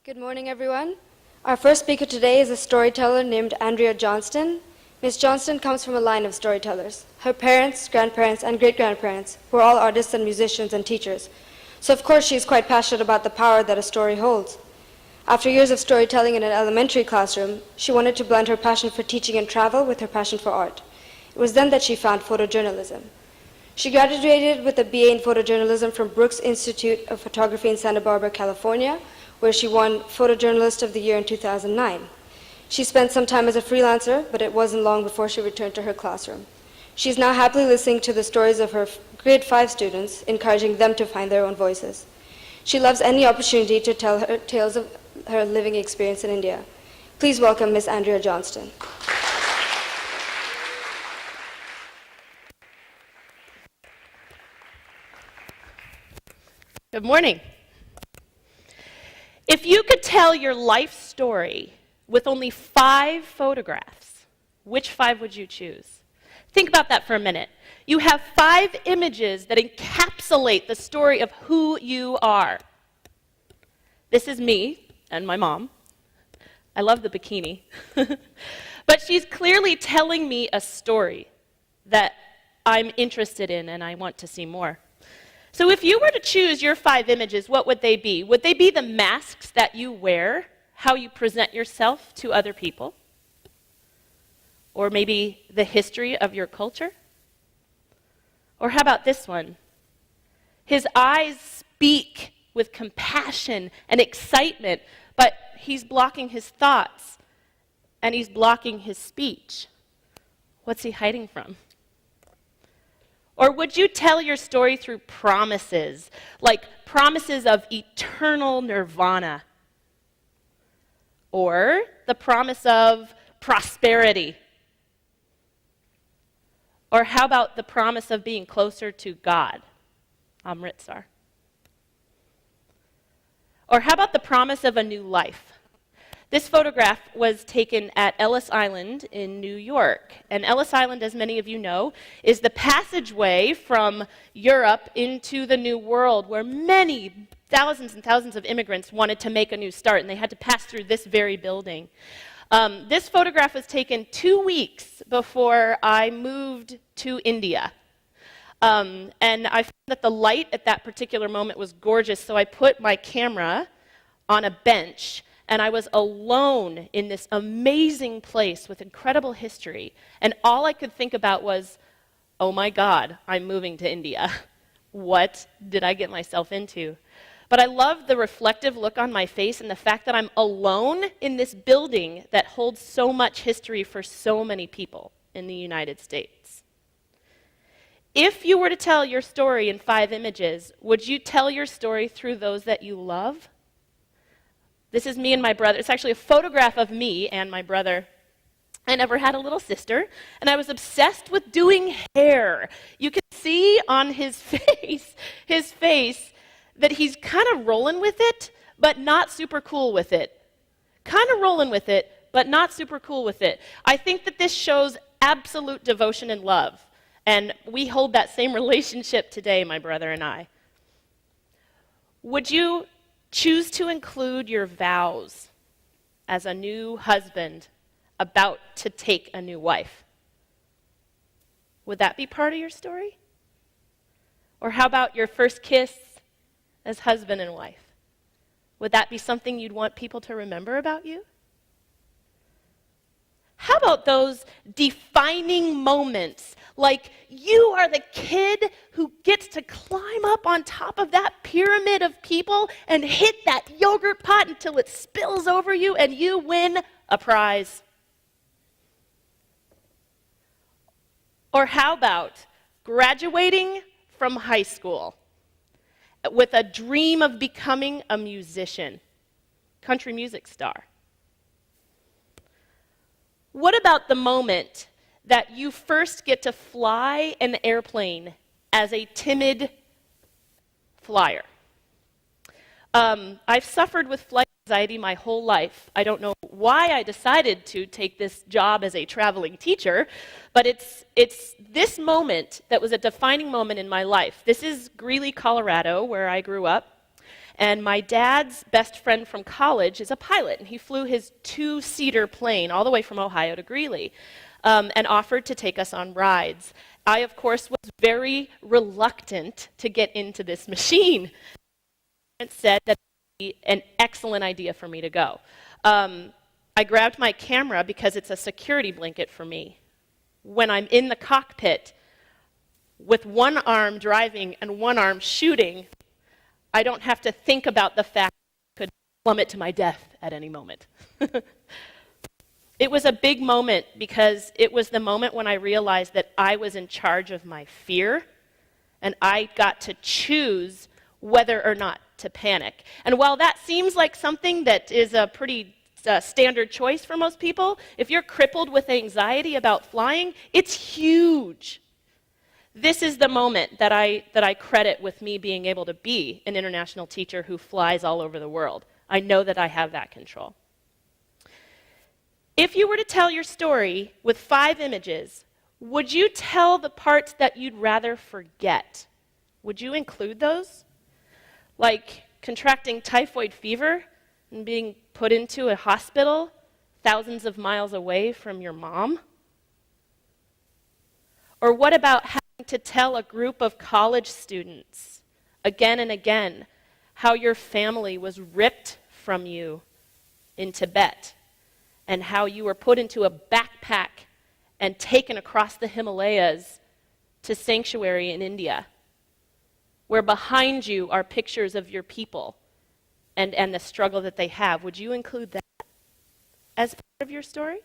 Good morning, everyone. Our first speaker today is a storyteller named Andrea Johnston. Ms. Johnston comes from a line of storytellers. Her parents, grandparents, and great-grandparents were all artists and musicians and teachers. So of course she is quite passionate about the power that a story holds. After years of storytelling in an elementary classroom, she wanted to blend her passion for teaching and travel with her passion for art. It was then that she found photojournalism. She graduated with a BA in photojournalism from Brooks Institute of Photography in Santa Barbara, California, where she won Photojournalist of the Year in 2009. She spent some time as a freelancer, but it wasn't long before she returned to her classroom. She's now happily listening to the stories of her grade 5 students, encouraging them to find their own voices. She loves any opportunity to tell her tales of her living experience in India. Please welcome Ms. Andrea Johnston. Good morning. If you could tell your life story with only 5 photographs, which 5 would you choose? Think about that for a minute. You have 5 images that encapsulate the story of who you are. This is me and my mom. I love the bikini. But she's clearly telling me a story that I'm interested in and I want to see more. So if you were to choose your 5 images, what would they be? Would they be the masks that you wear, how you present yourself to other people? Or maybe the history of your culture? Or how about this one? His eyes speak with compassion and excitement, but he's blocking his thoughts and he's blocking his speech. What's he hiding from? Or would you tell your story through promises, like promises of eternal nirvana? Or the promise of prosperity? Or how about the promise of being closer to God, Amritsar? Or how about the promise of a new life? This photograph was taken at Ellis Island in New York. And Ellis Island, as many of you know, is the passageway from Europe into the New World, where many thousands and thousands of immigrants wanted to make a new start, and they had to pass through this very building. This photograph was taken 2 weeks before I moved to India. And I found that the light at that particular moment was gorgeous, so I put my camera on a bench, and I was alone in this amazing place with incredible history. And all I could think about was, oh my God, I'm moving to India. What did I get myself into? But I love the reflective look on my face and the fact that I'm alone in this building that holds so much history for so many people in the United States. If you were to tell your story in 5 images, would you tell your story through those that you love? This is me and my brother. It's actually a photograph of me and my brother. I never had a little sister, and I was obsessed with doing hair. You can see on his face that he's kind of rolling with it, but not super cool with it. Kind of rolling with it, but not super cool with it. I think that this shows absolute devotion and love, and we hold that same relationship today, my brother and I. Would you choose to include your vows as a new husband about to take a new wife? Would that be part of your story? Or how about your first kiss as husband and wife? Would that be something you'd want people to remember about you? How about those defining moments, like you are the kid who gets to climb up on top of that pyramid of people and hit that yogurt pot until it spills over you and you win a prize? Or how about graduating from high school with a dream of becoming a musician, country music star? What about the moment that you first get to fly an airplane as a timid flyer? I've suffered with flight anxiety my whole life. I don't know why I decided to take this job as a traveling teacher, but it's this moment that was a defining moment in my life. This is Greeley, Colorado, where I grew up. And my dad's best friend from college is a pilot, and he flew his 2-seater plane all the way from Ohio to Greeley and offered to take us on rides. I, of course, was very reluctant to get into this machine. And said that it would be an excellent idea for me to go. I grabbed my camera because it's a security blanket for me. When I'm in the cockpit with one arm driving and one arm shooting, I don't have to think about the fact that I could plummet to my death at any moment. It was a big moment because it was the moment when I realized that I was in charge of my fear, and I got to choose whether or not to panic. And while that seems like something that is a pretty standard choice for most people, if you're crippled with anxiety about flying, it's huge. This is the moment that I credit with me being able to be an international teacher who flies all over the world. I know that I have that control. If you were to tell your story with 5 images, would you tell the parts that you'd rather forget? Would you include those? Like contracting typhoid fever and being put into a hospital thousands of miles away from your mom? Or what about having to tell a group of college students again and again how your family was ripped from you in Tibet and how you were put into a backpack and taken across the Himalayas to sanctuary in India, where behind you are pictures of your people and the struggle that they have? Would you include that as part of your story?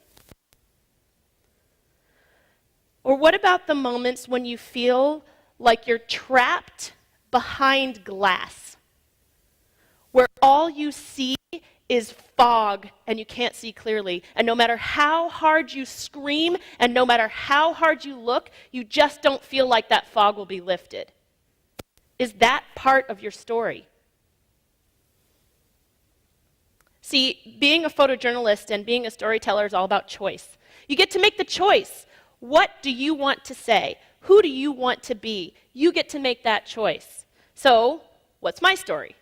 Or what about the moments when you feel like you're trapped behind glass, where all you see is fog and you can't see clearly, and no matter how hard you scream and no matter how hard you look, you just don't feel like that fog will be lifted? Is that part of your story? See, being a photojournalist and being a storyteller is all about choice. You get to make the choice. What do you want to say? Who do you want to be? You get to make that choice. So, what's my story?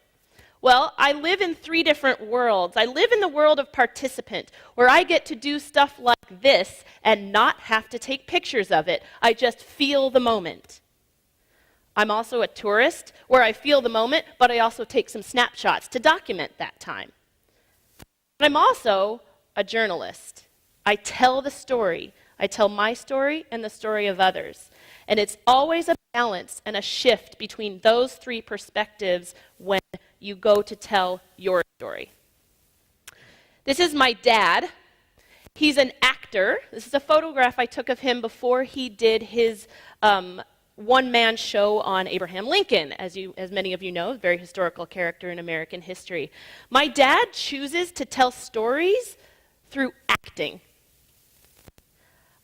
Well, I live in 3 different worlds. I live in the world of participant, where I get to do stuff like this and not have to take pictures of it. I just feel the moment. I'm also a tourist, where I feel the moment, but I also take some snapshots to document that time. I'm also a journalist. I tell the story. I tell my story and the story of others. And it's always a balance and a shift between those 3 perspectives when you go to tell your story. This is my dad. He's an actor. This is a photograph I took of him before he did his one-man show on Abraham Lincoln, as many of you know, a very historical character in American history. My dad chooses to tell stories through acting.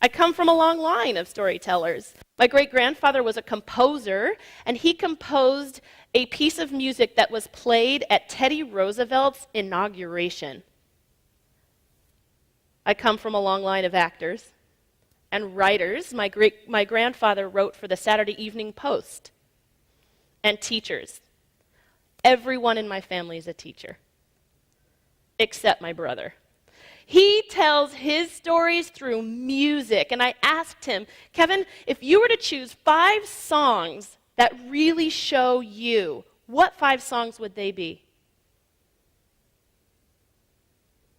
I come from a long line of storytellers. My great-grandfather was a composer, and he composed a piece of music that was played at Teddy Roosevelt's inauguration. I come from a long line of actors and writers. My grandfather wrote for the Saturday Evening Post. And teachers. Everyone in my family is a teacher, except my brother. He tells his stories through music. And I asked him, Kevin, if you were to choose 5 songs that really show you, what 5 songs would they be?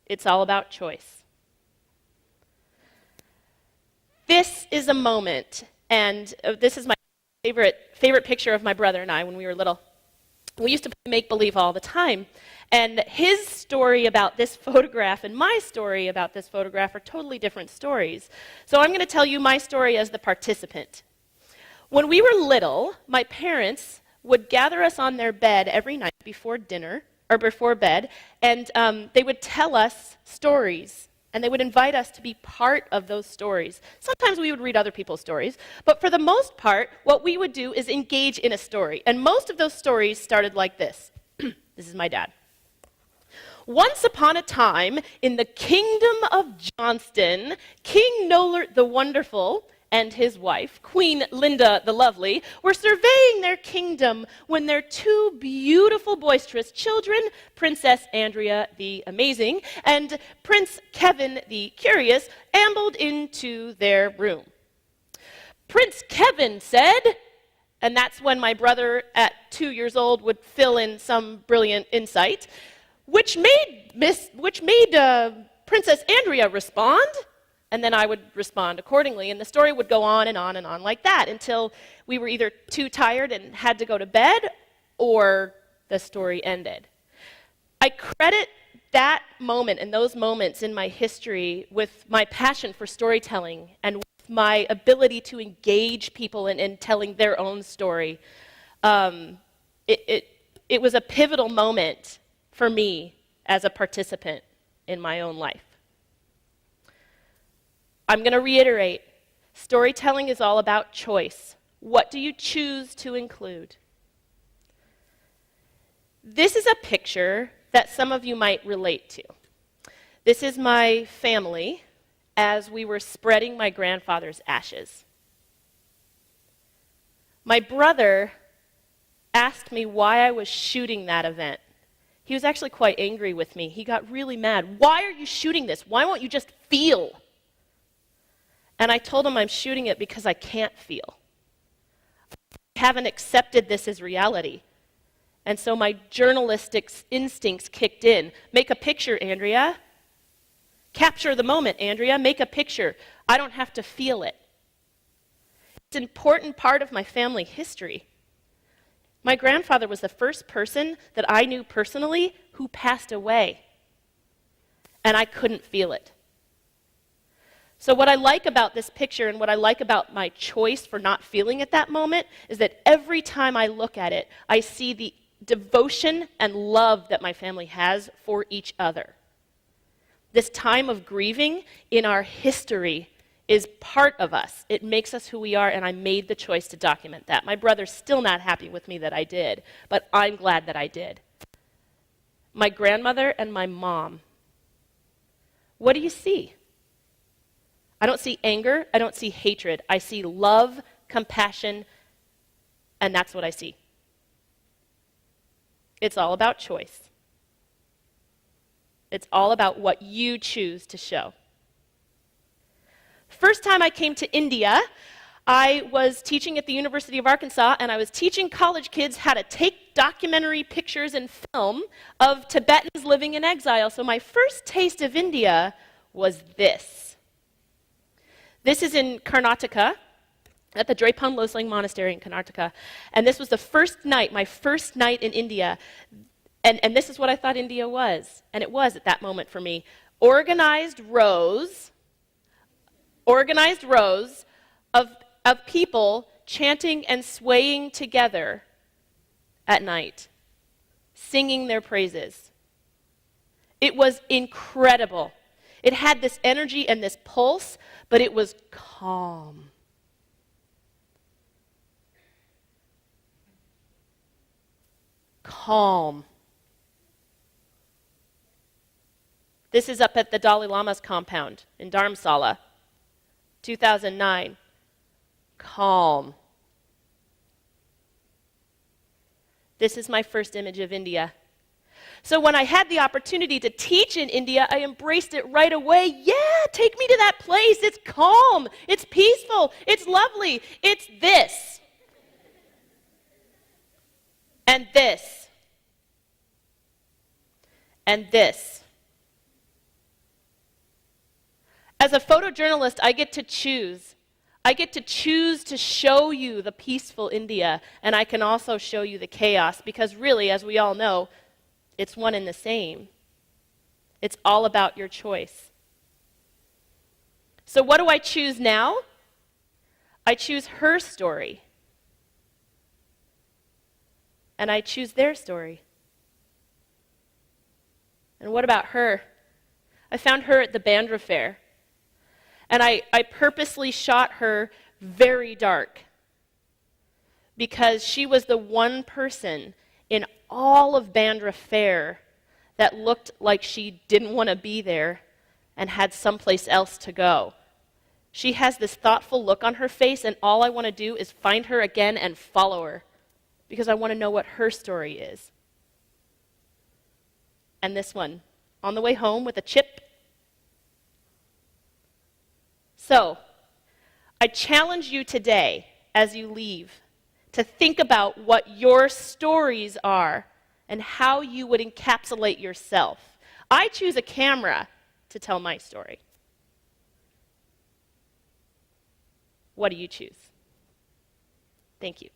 It's all about choice. This is a moment, and this is my favorite picture of my brother and I when we were little. We used to play make-believe all the time. And his story about this photograph and my story about this photograph are totally different stories. So I'm going to tell you my story as the participant. When we were little, my parents would gather us on their bed every night before dinner, or before bed, and they would tell us stories, and they would invite us to be part of those stories. Sometimes we would read other people's stories, but for the most part, what we would do is engage in a story. And most of those stories started like this. This is my dad. Once upon a time, in the kingdom of Johnston, King Nolert the Wonderful and his wife, Queen Linda the Lovely, were surveying their kingdom when their two beautiful, boisterous children, Princess Andrea the Amazing and Prince Kevin the Curious, ambled into their room. Prince Kevin said, and that's when my brother at 2 years old would fill in some brilliant insight, which made Princess Andrea respond, and then I would respond accordingly, and the story would go on and on and on like that until we were either too tired and had to go to bed, or the story ended. I credit that moment and those moments in my history with my passion for storytelling and with my ability to engage people in telling their own story. It was a pivotal moment for me as a participant in my own life. I'm going to reiterate, storytelling is all about choice. What do you choose to include? This is a picture that some of you might relate to. This is my family as we were spreading my grandfather's ashes. My brother asked me why I was shooting that event. He was actually quite angry with me. He got really mad. Why are you shooting this? Why won't you just feel? And I told him I'm shooting it because I can't feel. I haven't accepted this as reality. And so my journalistic instincts kicked in. Make a picture, Andrea. Capture the moment, Andrea. Make a picture. I don't have to feel it. It's an important part of my family history. My grandfather was the first person that I knew personally who passed away. And I couldn't feel it. So what I like about this picture and what I like about my choice for not feeling at that moment is that every time I look at it, I see the devotion and love that my family has for each other. This time of grieving in our history is part of us. It makes us who we are, and I made the choice to document that. My brother's still not happy with me that I did, but I'm glad that I did. My grandmother and my mom. What do you see? I don't see anger, I don't see hatred. I see love, compassion, and that's what I see. It's all about choice. It's all about what you choose to show. First time I came to India, I was teaching at the University of Arkansas, and I was teaching college kids how to take documentary pictures and film of Tibetans living in exile. So my first taste of India was this. This is in Karnataka, at the Drepung Losling Monastery in Karnataka. And this was the first night, my first night in India. And this is what I thought India was. And it was at that moment for me. Organized rows of people chanting and swaying together at night, singing their praises. It was incredible. It had this energy and this pulse, but it was calm. Calm. This is up at the Dalai Lama's compound in Dharamsala, 2009. Calm. This is my first image of India. So when I had the opportunity to teach in India, I embraced it right away. Yeah, take me to that place. It's calm. It's peaceful. It's lovely. It's this. And this. And this. As a photojournalist, I get to choose. I get to choose to show you the peaceful India, and I can also show you the chaos, because really, as we all know, it's one and the same. It's all about your choice. So what do I choose now? I choose her story. And I choose their story. And what about her? I found her at the Bandra Fair. And I purposely shot her very dark because she was the one person in all of Bandra Fair that looked like she didn't want to be there and had someplace else to go. She has this thoughtful look on her face, and all I want to do is find her again and follow her because I want to know what her story is. And this one, on the way home with a chip. So, I challenge you today as you leave to think about what your stories are and how you would encapsulate yourself. I choose a camera to tell my story. What do you choose? Thank you.